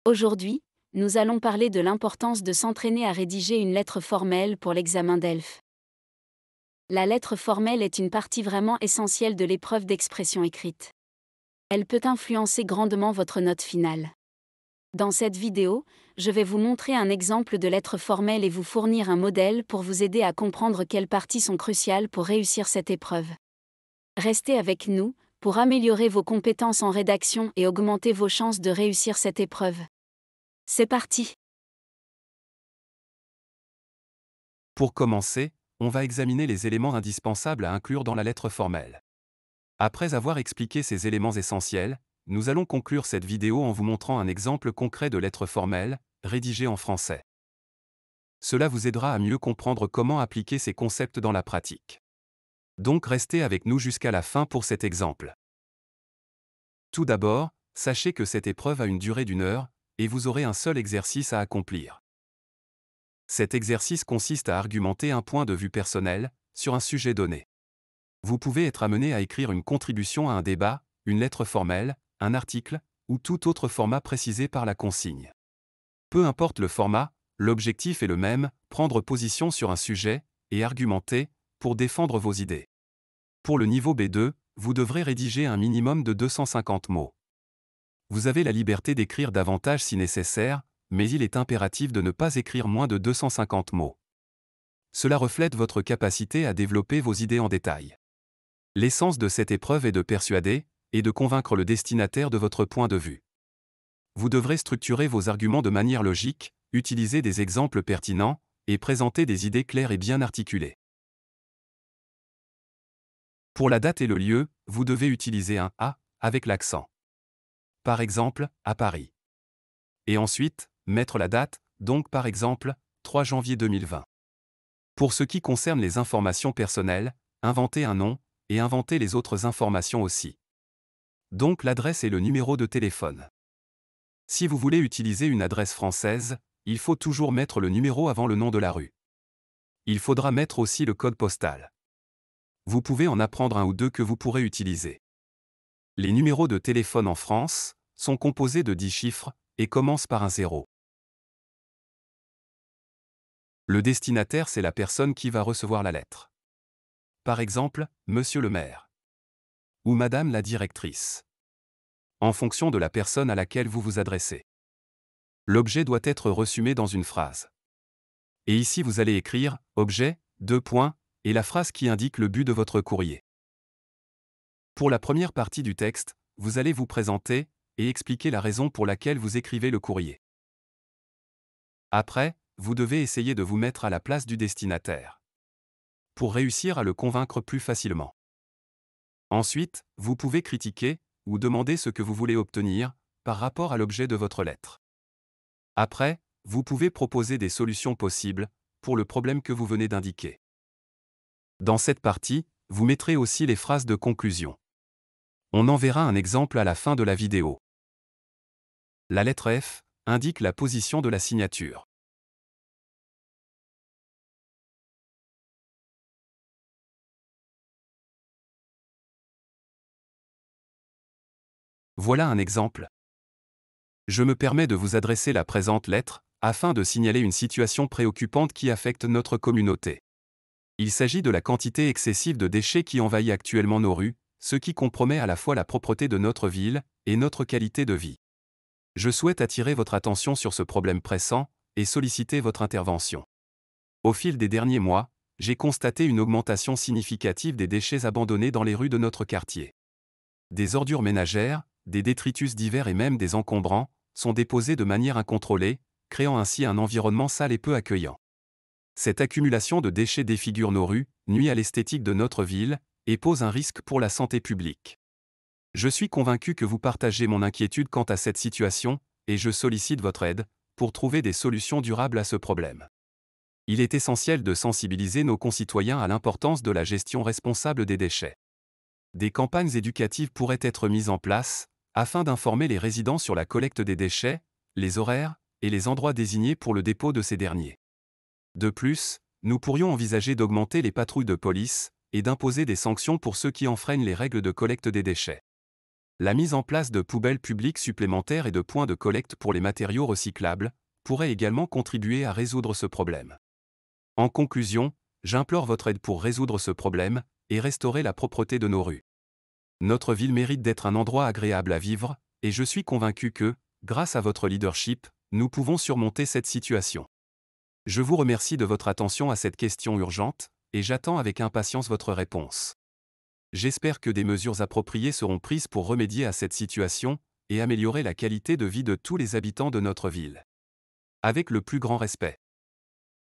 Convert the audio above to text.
Aujourd'hui, nous allons parler de l'importance de s'entraîner à rédiger une lettre formelle pour l'examen DELF. La lettre formelle est une partie vraiment essentielle de l'épreuve d'expression écrite. Elle peut influencer grandement votre note finale. Dans cette vidéo, je vais vous montrer un exemple de lettre formelle et vous fournir un modèle pour vous aider à comprendre quelles parties sont cruciales pour réussir cette épreuve. Restez avec nous pour améliorer vos compétences en rédaction et augmenter vos chances de réussir cette épreuve. C'est parti! Pour commencer, on va examiner les éléments indispensables à inclure dans la lettre formelle. Après avoir expliqué ces éléments essentiels, nous allons conclure cette vidéo en vous montrant un exemple concret de lettre formelle, rédigée en français. Cela vous aidera à mieux comprendre comment appliquer ces concepts dans la pratique. Donc restez avec nous jusqu'à la fin pour cet exemple. Tout d'abord, sachez que cette épreuve a une durée d'1 heure, et vous aurez un seul exercice à accomplir. Cet exercice consiste à argumenter un point de vue personnel, sur un sujet donné. Vous pouvez être amené à écrire une contribution à un débat, une lettre formelle, un article, ou tout autre format précisé par la consigne. Peu importe le format, l'objectif est le même, prendre position sur un sujet, et argumenter, pour défendre vos idées. Pour le niveau B2, vous devrez rédiger un minimum de 250 mots. Vous avez la liberté d'écrire davantage si nécessaire, mais il est impératif de ne pas écrire moins de 250 mots. Cela reflète votre capacité à développer vos idées en détail. L'essence de cette épreuve est de persuader, et de convaincre le destinataire de votre point de vue. Vous devrez structurer vos arguments de manière logique, utiliser des exemples pertinents, et présenter des idées claires et bien articulées. Pour la date et le lieu, vous devez utiliser un « à » avec l'accent. Par exemple, à Paris. Et ensuite, mettre la date, donc par exemple, 3 janvier 2020. Pour ce qui concerne les informations personnelles, inventez un nom, et inventez les autres informations aussi. Donc l'adresse et le numéro de téléphone. Si vous voulez utiliser une adresse française, il faut toujours mettre le numéro avant le nom de la rue. Il faudra mettre aussi le code postal. Vous pouvez en apprendre un ou deux que vous pourrez utiliser. Les numéros de téléphone en France sont composés de 10 chiffres et commencent par un 0. Le destinataire, c'est la personne qui va recevoir la lettre. Par exemple, Monsieur le maire. Ou Madame la directrice. En fonction de la personne à laquelle vous vous adressez. L'objet doit être résumé dans une phrase. Et ici vous allez écrire « objet », et la phrase qui indique le but de votre courrier. Pour la première partie du texte, vous allez vous présenter et expliquer la raison pour laquelle vous écrivez le courrier. Après, vous devez essayer de vous mettre à la place du destinataire. Pour réussir à le convaincre plus facilement. Ensuite, vous pouvez critiquer ou demander ce que vous voulez obtenir par rapport à l'objet de votre lettre. Après, vous pouvez proposer des solutions possibles pour le problème que vous venez d'indiquer. Dans cette partie, vous mettrez aussi les phrases de conclusion. On en verra un exemple à la fin de la vidéo. La lettre F indique la position de la signature. Voilà un exemple. Je me permets de vous adresser la présente lettre, afin de signaler une situation préoccupante qui affecte notre communauté. Il s'agit de la quantité excessive de déchets qui envahit actuellement nos rues, ce qui compromet à la fois la propreté de notre ville et notre qualité de vie. Je souhaite attirer votre attention sur ce problème pressant et solliciter votre intervention. Au fil des derniers mois, j'ai constaté une augmentation significative des déchets abandonnés dans les rues de notre quartier. Des ordures ménagères, des détritus divers et même des encombrants sont déposés de manière incontrôlée, créant ainsi un environnement sale et peu accueillant. Cette accumulation de déchets défigure nos rues, nuit à l'esthétique de notre ville, et pose un risque pour la santé publique. Je suis convaincu que vous partagez mon inquiétude quant à cette situation, et je sollicite votre aide pour trouver des solutions durables à ce problème. Il est essentiel de sensibiliser nos concitoyens à l'importance de la gestion responsable des déchets. Des campagnes éducatives pourraient être mises en place, afin d'informer les résidents sur la collecte des déchets, les horaires, et les endroits désignés pour le dépôt de ces derniers. De plus, nous pourrions envisager d'augmenter les patrouilles de police, et d'imposer des sanctions pour ceux qui enfreignent les règles de collecte des déchets. La mise en place de poubelles publiques supplémentaires et de points de collecte pour les matériaux recyclables pourrait également contribuer à résoudre ce problème. En conclusion, j'implore votre aide pour résoudre ce problème et restaurer la propreté de nos rues. Notre ville mérite d'être un endroit agréable à vivre, et je suis convaincu que, grâce à votre leadership, nous pouvons surmonter cette situation. Je vous remercie de votre attention à cette question urgente, et j'attends avec impatience votre réponse. J'espère que des mesures appropriées seront prises pour remédier à cette situation et améliorer la qualité de vie de tous les habitants de notre ville. Avec le plus grand respect.